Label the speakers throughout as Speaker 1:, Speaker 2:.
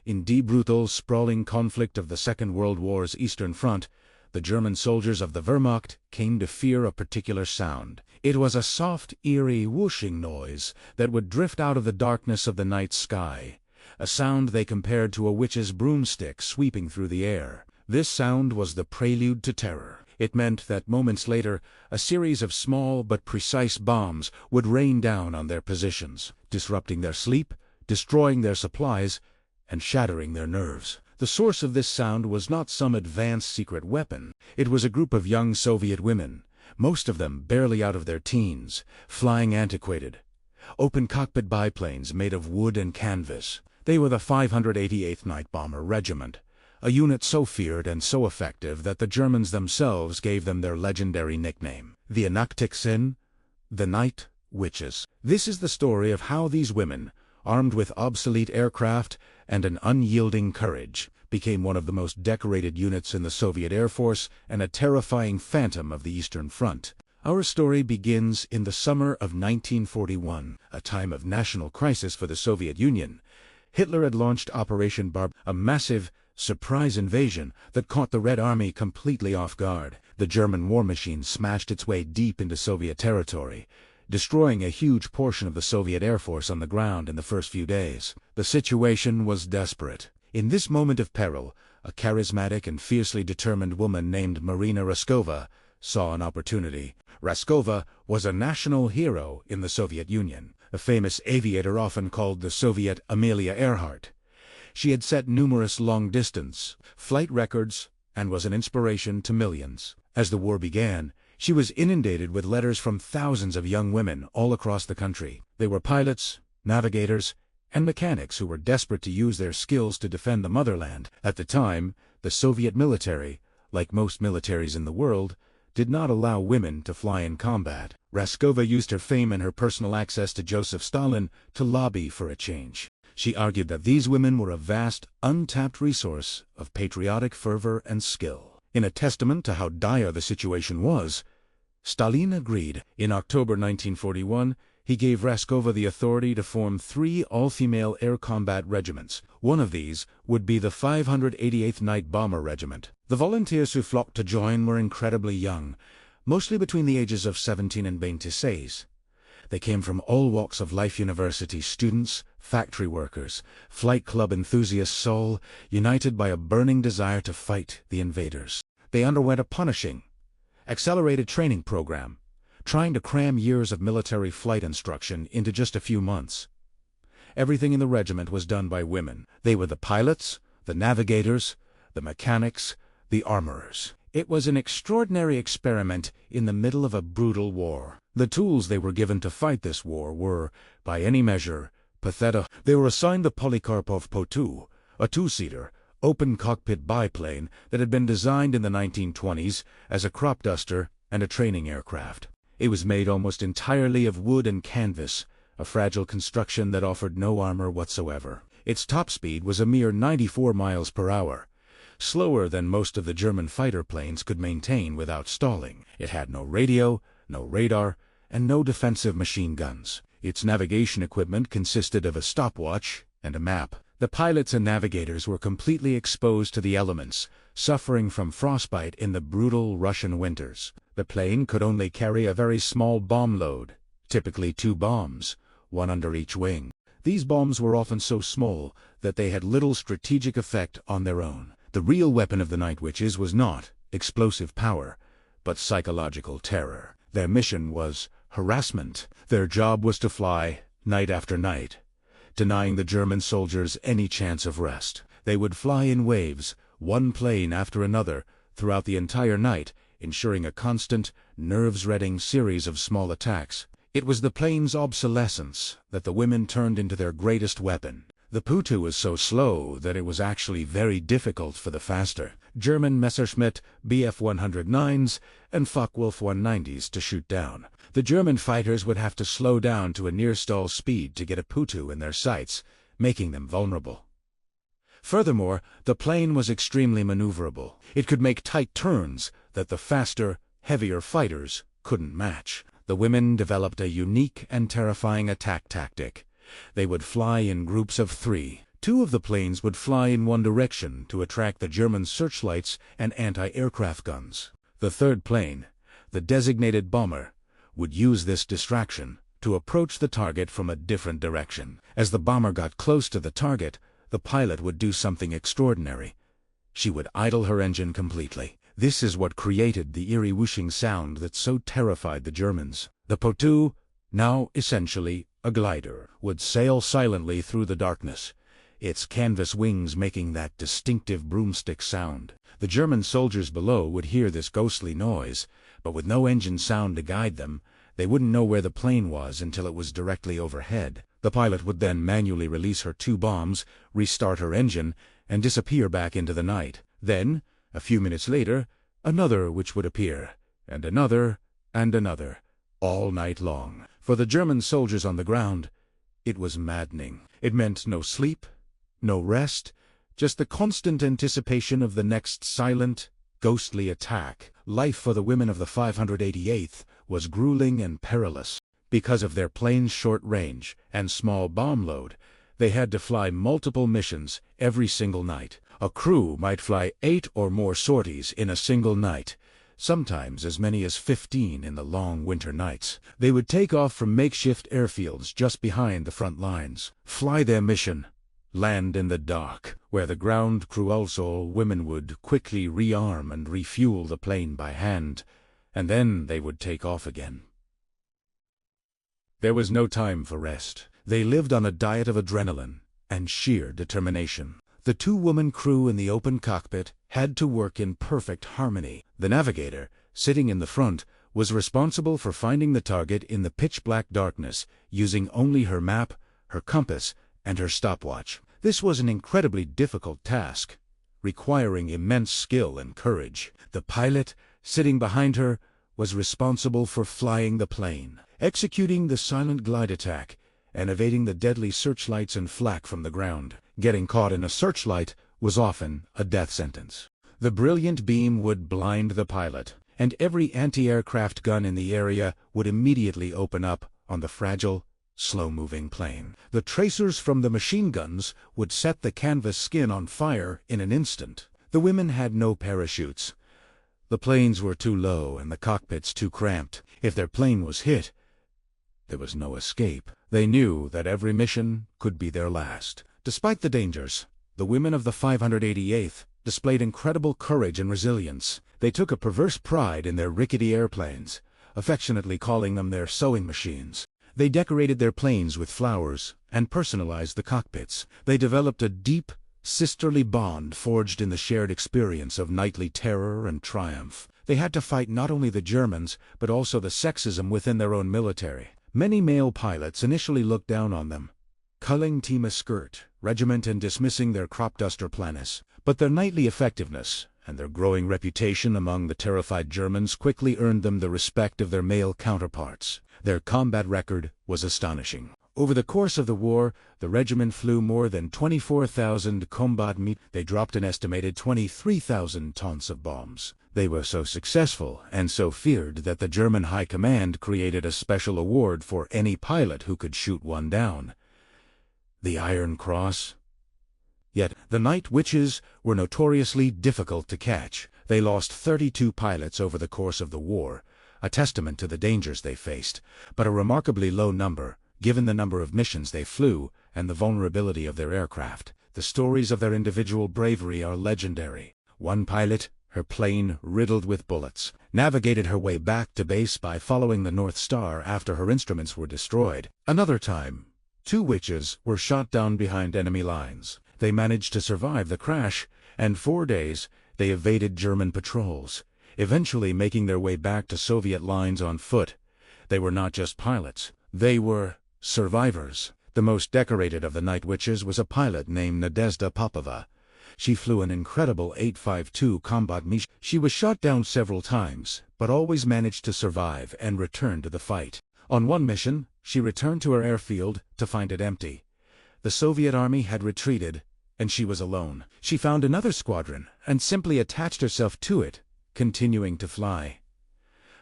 Speaker 1: In the brutal, sprawling conflict of the Second World War's Eastern Front, the German soldiers of the Wehrmacht came to fear a particular sound. It was a soft, eerie whooshing noise that would drift out of the darkness of the night sky, a sound they compared to a witch's broomstick sweeping through the air. This sound was the prelude to terror. It meant that moments later, a series of small but precise bombs would rain down on their positions, disrupting their sleep, destroying their supplies, and shattering their nerves. The source of this sound was not some advanced secret weapon. It was a group of young Soviet women, most of them barely out of their teens, flying antiquated, open-cockpit biplanes made of wood and canvas. They were the 588th Night Bomber Regiment, a unit so feared and so effective that the Germans themselves gave them their legendary nickname, the Nachthexen, the Night Witches. This is the story of how these women, armed with obsolete aircraft and an unyielding courage, became one of the most decorated units in the Soviet Air Force and a terrifying phantom of the Eastern Front. Our story begins in the summer of 1941, a time of national crisis for the Soviet Union. Hitler had launched Operation Barbarossa, a massive, surprise invasion that caught the Red Army completely off guard. The German war machine smashed its way deep into Soviet territory, destroying a huge portion of the Soviet Air Force on the ground in the first few days. The situation was desperate. In this moment of peril, a charismatic and fiercely determined woman named Marina Raskova saw an opportunity. Raskova was a national hero in the Soviet Union, a famous aviator often called the Soviet Amelia Earhart. She had set numerous long-distance flight records and was an inspiration to millions. As the war began, she was inundated with letters from thousands of young women all across the country. They were pilots, navigators, and mechanics who were desperate to use their skills to defend the motherland. At the time, the Soviet military, like most militaries in the world, did not allow women to fly in combat. Raskova used her fame and her personal access to Joseph Stalin to lobby for a change. She argued that these women were a vast, untapped resource of patriotic fervor and skill. In a testament to how dire the situation was, Stalin agreed. In October 1941, he gave Raskova the authority to form 3 all-female air combat regiments. One of these would be the 588th Night Bomber Regiment. The volunteers who flocked to join were incredibly young, mostly between the ages of 17 and 26. They came from all walks of life: university students, factory workers, flight club enthusiasts, all united by a burning desire to fight the invaders. They underwent a punishing, accelerated training program, trying to cram years of military flight instruction into just a few months. Everything in the regiment was done by women. They were the pilots, the navigators, the mechanics, the armorers. It was an extraordinary experiment in the middle of a brutal war. The tools they were given to fight this war were, by any measure, pathetic. They were assigned the Polikarpov Po-2, a 2-seater, open-cockpit biplane that had been designed in the 1920s as a crop duster and a training aircraft. It was made almost entirely of wood and canvas, a fragile construction that offered no armor whatsoever. Its top speed was a mere 94 miles per hour, slower than most of the German fighter planes could maintain without stalling. It had no radio, no radar, and no defensive machine guns. Its navigation equipment consisted of a stopwatch and a map. The pilots and navigators were completely exposed to the elements, suffering from frostbite in the brutal Russian winters. The plane could only carry a very small bomb load, typically 2 bombs, one under each wing. These bombs were often so small that they had little strategic effect on their own. The real weapon of the Night Witches was not explosive power, but psychological terror. Their mission was harassment. Their job was to fly, night after night, denying the German soldiers any chance of rest. They would fly in waves, one plane after another, throughout the entire night, ensuring a constant, nerves-wrenching series of small attacks. It was the plane's obsolescence that the women turned into their greatest weapon. The Po-2 was so slow that it was actually very difficult for the faster German Messerschmitt Bf-109s and Focke-Wulf 190s to shoot down. The German fighters would have to slow down to a near-stall speed to get a Po-2 in their sights, making them vulnerable. Furthermore, the plane was extremely maneuverable. It could make tight turns that the faster, heavier fighters couldn't match. The women developed a unique and terrifying attack tactic. They would fly in groups of 3, Two of the planes would fly in one direction to attract the German searchlights and anti-aircraft guns. The third plane, the designated bomber, would use this distraction to approach the target from a different direction. As the bomber got close to the target, the pilot would do something extraordinary. She would idle her engine completely. This is what created the eerie whooshing sound that so terrified the Germans. The Potu, now essentially a glider, would sail silently through the darkness, its canvas wings making that distinctive broomstick sound. The German soldiers below would hear this ghostly noise, but with no engine sound to guide them, they wouldn't know where the plane was until it was directly overhead. The pilot would then manually release her two bombs, restart her engine, and disappear back into the night. Then, a few minutes later, another which would appear, and another, all night long. For the German soldiers on the ground, it was maddening. It meant no sleep, no rest, just the constant anticipation of the next silent, ghostly attack. Life for the women of the 588th was grueling and perilous. Because of their plane's short range and small bomb load, they had to fly multiple missions every single night. A crew might fly 8 or more sorties in a single night, sometimes as many as 15 in the long winter nights. They would take off from makeshift airfields just behind the front lines, fly their mission, land in the dark, where the ground crew also women would quickly rearm and refuel the plane by hand, and then they would take off again. There was no time for rest. They lived on a diet of adrenaline and sheer determination. The two-woman crew in the open cockpit had to work in perfect harmony. The navigator, sitting in the front, was responsible for finding the target in the pitch-black darkness, using only her map, her compass, and her stopwatch. This was an incredibly difficult task, requiring immense skill and courage. The pilot, sitting behind her, was responsible for flying the plane, executing the silent glide attack, and evading the deadly searchlights and flak from the ground. Getting caught in a searchlight was often a death sentence. The brilliant beam would blind the pilot, and every anti-aircraft gun in the area would immediately open up on the fragile, slow-moving plane. The tracers from the machine guns would set the canvas skin on fire in an instant. The women had no parachutes. The planes were too low and the cockpits too cramped. If their plane was hit, there was no escape. They knew that every mission could be their last. Despite the dangers, the women of the 588th displayed incredible courage and resilience. They took a perverse pride in their rickety airplanes, affectionately calling them their sewing machines. They decorated their planes with flowers and personalized the cockpits. They developed a deep, sisterly bond forged in the shared experience of nightly terror and triumph. They had to fight not only the Germans, but also the sexism within their own military. Many male pilots initially looked down on them, culling Team Skirt regiment and dismissing their crop duster planes. But their nightly effectiveness and their growing reputation among the terrified Germans quickly earned them the respect of their male counterparts. Their combat record was astonishing. Over the course of the war, the regiment flew more than 24,000 combat meet. They dropped an estimated 23,000 tons of bombs. They were so successful and so feared that the German High Command created a special award for any pilot who could shoot one down: the Iron Cross. Yet, the Night Witches were notoriously difficult to catch. They lost 32 pilots over the course of the war, a testament to the dangers they faced, but a remarkably low number, given the number of missions they flew and the vulnerability of their aircraft. The stories of their individual bravery are legendary. One pilot, her plane riddled with bullets, navigated her way back to base by following the North Star after her instruments were destroyed. Another time, 2 witches were shot down behind enemy lines. They managed to survive the crash, and 4 days they evaded German patrols, eventually making their way back to Soviet lines on foot. They were not just pilots, they were survivors. The most decorated of the Night Witches was a pilot named Nadezhda Popova. She flew an incredible 852 combat mission. She was shot down several times, but always managed to survive and return to the fight. On one mission, she returned to her airfield to find it empty. The Soviet army had retreated, and she was alone. She found another squadron and simply attached herself to it, continuing to fly.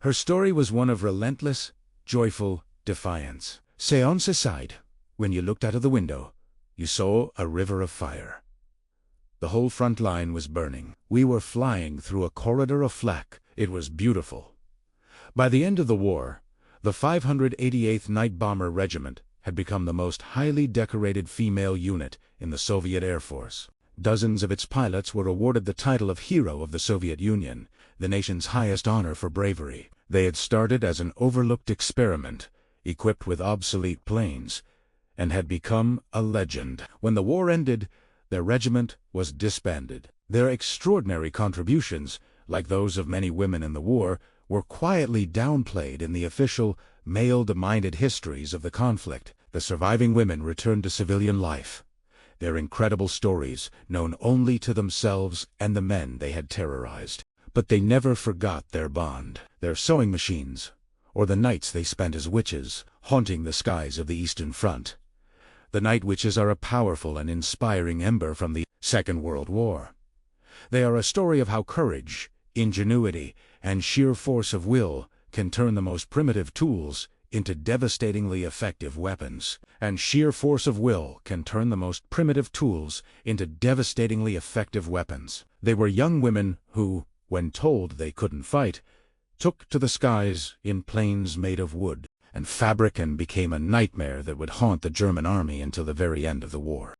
Speaker 1: Her story was one of relentless, joyful defiance. Séance aside, when you looked out of the window, you saw a river of fire. The whole front line was burning. We were flying through a corridor of flak. It was beautiful. By the end of the war, the 588th Night Bomber Regiment had become the most highly decorated female unit in the Soviet Air Force. Dozens of its pilots were awarded the title of Hero of the Soviet Union, the nation's highest honor for bravery. They had started as an overlooked experiment, equipped with obsolete planes, and had become a legend. When the war ended, their regiment was disbanded. Their extraordinary contributions, like those of many women in the war, were quietly downplayed in the official, male-dominated histories of the conflict. The surviving women returned to civilian life, their incredible stories known only to themselves and the men they had terrorized. But they never forgot their bond, their sewing machines, or the nights they spent as witches, haunting the skies of the Eastern Front. The night witches are a powerful and inspiring ember from the Second World War. They are a story of how courage, ingenuity, and sheer force of will can turn the most primitive tools into devastatingly effective weapons. And sheer force of will can turn the most primitive tools into devastatingly effective weapons. They were young women who, when told they couldn't fight, took to the skies in planes made of wood and fabric and became a nightmare that would haunt the German army until the very end of the war.